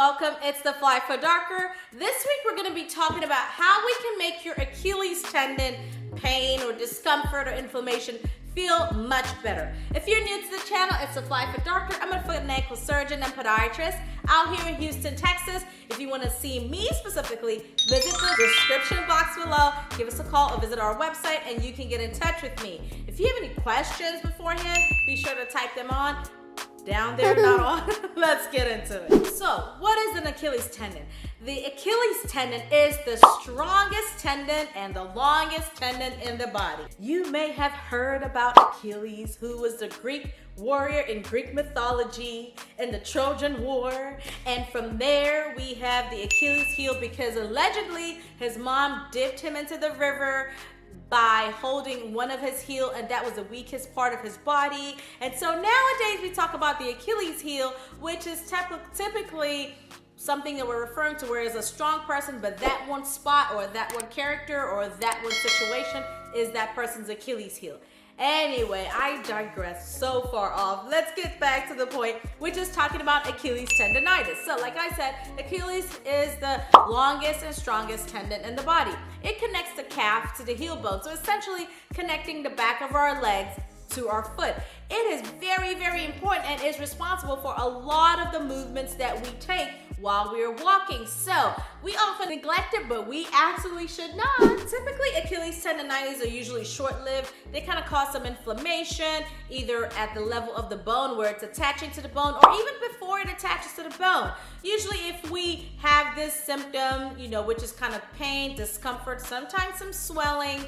welcome. It's the Fly for Darker. This week we're going to be talking about how we can make your Achilles tendon pain or discomfort or inflammation feel much better. If you're new to the channel, it's the Fly for Darker. I'm a foot and ankle surgeon and podiatrist out here in Houston, Texas. If you want to see me specifically, visit the description box below, give us a call or visit our website and you can get in touch with me. If you have any questions beforehand, be sure to type them on down there, not on. Let's get into it. So, what is an Achilles tendon? The Achilles tendon is the strongest tendon and the longest tendon in the body. You may have heard about Achilles, who was the Greek warrior in Greek mythology in the Trojan War. And from there, we have the Achilles heel because allegedly his mom dipped him into the river by holding one of his heel, and that was the weakest part of his body. And so nowadays we talk about the Achilles heel, which is typically something that we're referring to where it's a strong person, but that one spot or that one character or that one situation is that person's Achilles heel. Anyway, I digress so far off. Let's get back to the point, which is talking about Achilles tendonitis. So like I said, Achilles is the longest and strongest tendon in the body. It connects the calf to the heel bone, so essentially connecting the back of our legs to our foot. It is very, very important and is responsible for a lot of the movements that we take while we are walking. So we often neglect it, but we absolutely should not. Typically, Achilles tendonitis are usually short-lived. They kind of cause some inflammation, either at the level of the bone where it's attaching to the bone or even before it attaches to the bone. Usually if we have this symptom, which is kind of pain, discomfort, sometimes some swelling,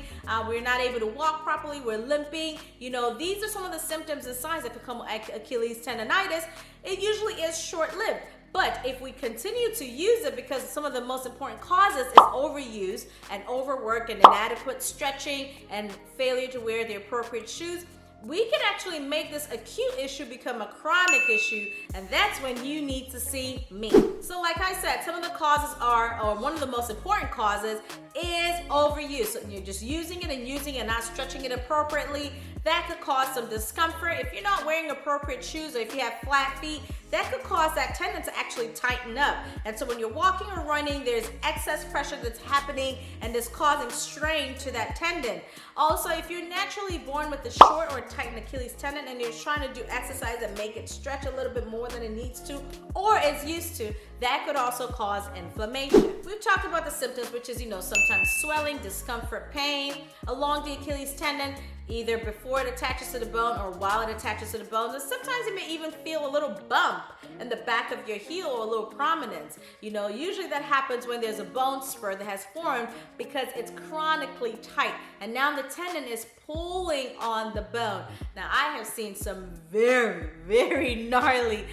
we're not able to walk properly, we're limping, these are some of the symptoms and signs that become Achilles tendonitis. It usually is short-lived. But if we continue to use it, because some of the most important causes is overuse and overwork and inadequate stretching and failure to wear the appropriate shoes, we can actually make this acute issue become a chronic issue, and that's when you need to see me. So like I said, some of the causes are, or one of the most important causes is overuse. So you're just using it and not stretching it appropriately. That could cause some discomfort. If you're not wearing appropriate shoes or if you have flat feet, that could cause that tendon to actually tighten up. And so when you're walking or running, there's excess pressure that's happening and it's causing strain to that tendon. Also, if you're naturally born with a short or tightened Achilles tendon and you're trying to do exercise and make it stretch a little bit more than it needs to or is used to, that could also cause inflammation. We've talked about the symptoms, which is, sometimes swelling, discomfort, pain along the Achilles tendon, either before it attaches to the bone or while it attaches to the bone. And sometimes you may even feel a little bump in the back of your heel or a little prominence. Usually that happens when there's a bone spur that has formed because it's chronically tight. And now the tendon is pulling on the bone. Now I have seen some very, very gnarly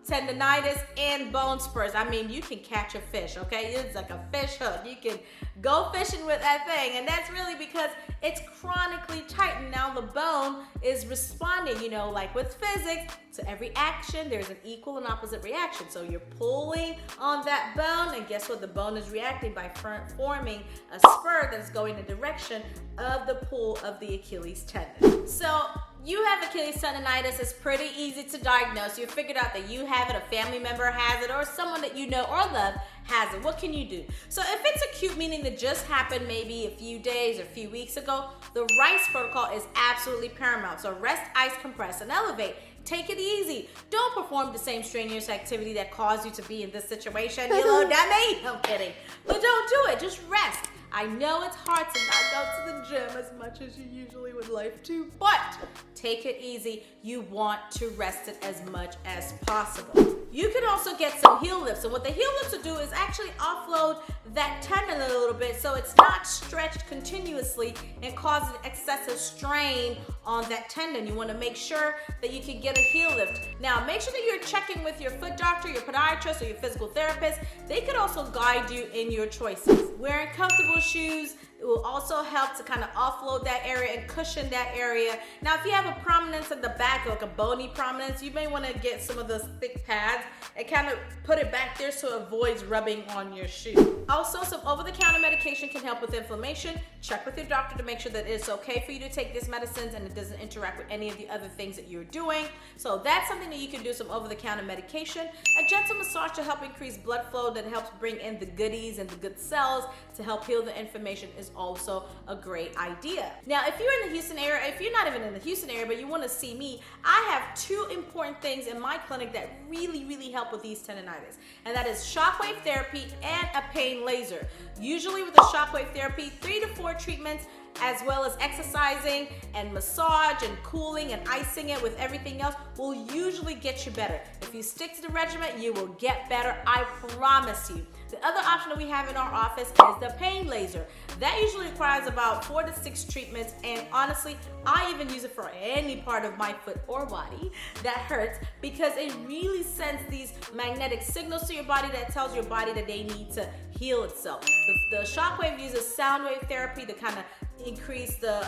tendonitis and bone spurs. I mean, you can catch a fish, okay? It's like a fish hook. You can go fishing with that thing, and that's really because it's chronically tight, and now the bone is responding, like with physics, to every action, there's an equal and opposite reaction. So you're pulling on that bone, and guess what? The bone is reacting by forming a spur that's going in the direction of the pull of the Achilles tendon. So you have Achilles tendonitis. It's pretty easy to diagnose. You figured out that you have it, a family member has it, or someone that you know or love has it. What can you do? So if it's acute, meaning that just happened maybe a few days or a few weeks ago, the RICE protocol is absolutely paramount. So rest, ice, compress, and elevate. Take it easy. Don't perform the same strenuous activity that caused you to be in this situation. You little dummy. I'm kidding. But don't do it. Just rest. I know it's hard to not go to the gym as much as you usually would like to, but take it easy. You want to rest it as much as possible. You can also get some heel lifts, and what the heel lifts will do is actually offload that tendon a little bit so it's not stretched continuously and causing excessive strain on that tendon. You want to make sure that you can get a heel lift. Now, make sure that you're checking with your foot doctor, your podiatrist, or your physical therapist. They could also guide you in your choices. Wearing comfortable shoes, it will also help to kind of offload that area and cushion that area. Now, if you have a prominence in the back, like a bony prominence, you may want to get some of those thick pads and kind of put it back there so it avoids rubbing on your shoe. Also, some over-the-counter medication can help with inflammation. Check with your doctor to make sure that it's okay for you to take these medicines and that doesn't interact with any of the other things that you're doing. So that's something that you can do, some over-the-counter medication. A gentle massage to help increase blood flow that helps bring in the goodies and the good cells to help heal the inflammation is also a great idea. Now, if you're in the Houston area, if you're not even in the Houston area, but you want to see me, I have two important things in my clinic that really help with these tendonitis, and that is shockwave therapy and a pain laser. Usually with the shockwave therapy, 3 to 4 treatments, as well as exercising and massage and cooling and icing it with everything else will usually get you better. If you stick to the regimen, you will get better, I promise you. The other option that we have in our office is the pain laser. That usually requires about 4 to 6 treatments, and honestly, I even use it for any part of my foot or body that hurts, because it really sends these magnetic signals to your body that tells your body that they need to heal itself. The shockwave uses sound wave therapy to kind of increase the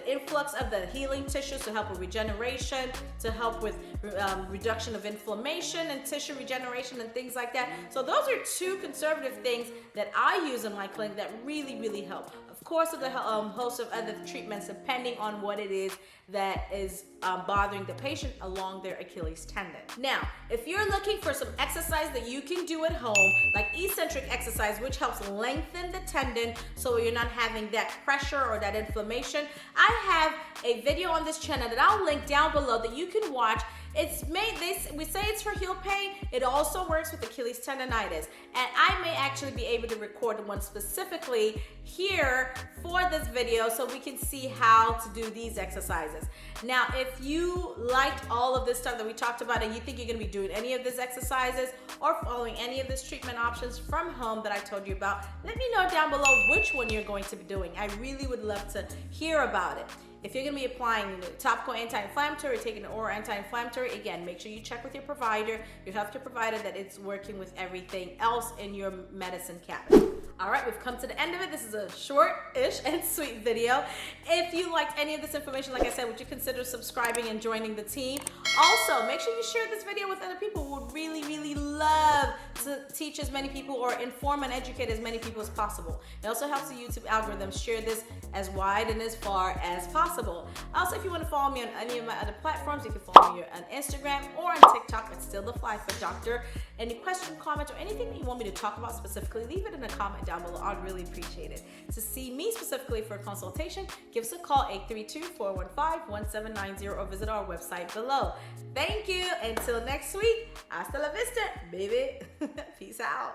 influx of the healing tissues to help with regeneration, to help with reduction of inflammation and tissue regeneration and things like that. So those are two conservative things that I use in my clinic that really help. Of course, with a host of other treatments depending on what it is that is bothering the patient along their Achilles tendon. Now, if you're looking for some exercise that you can do at home, like eccentric exercise, which helps lengthen the tendon so you're not having that pressure or that inflammation, I have a video on this channel that I'll link down below that you can watch. It's made, we say it's for heel pain. It also works with Achilles tendonitis. And I may actually be able to record one specifically here for this video so we can see how to do these exercises. Now, if you liked all of this stuff that we talked about and you think you're gonna be doing any of these exercises or following any of these treatment options from home that I told you about, let me know down below which one you're going to be doing. I really would love to hear about it. If you're going to be applying topical anti-inflammatory, taking an oral anti-inflammatory, again, make sure you check with your provider, your healthcare provider, that it's working with everything else in your medicine cabinet. All right, we've come to the end of it. This is a short-ish and sweet video. If you liked any of this information, like I said, would you consider subscribing and joining the team? Also, make sure you share this video with other people who would really love to teach as many people or inform and educate as many people as possible. It also helps the YouTube algorithm share this as wide and as far as possible. Also, if you want to follow me on any of my other platforms, you can follow me on Instagram or on TikTok. It's still the Fly Foot Doctor. Any question, comment, or anything that you want me to talk about specifically, leave it in a comment down below. I'd really appreciate it. To see me specifically for a consultation, give us a call, 832-415-1790, or visit our website below. Thank you. Until next week, hasta la vista, baby. Peace out.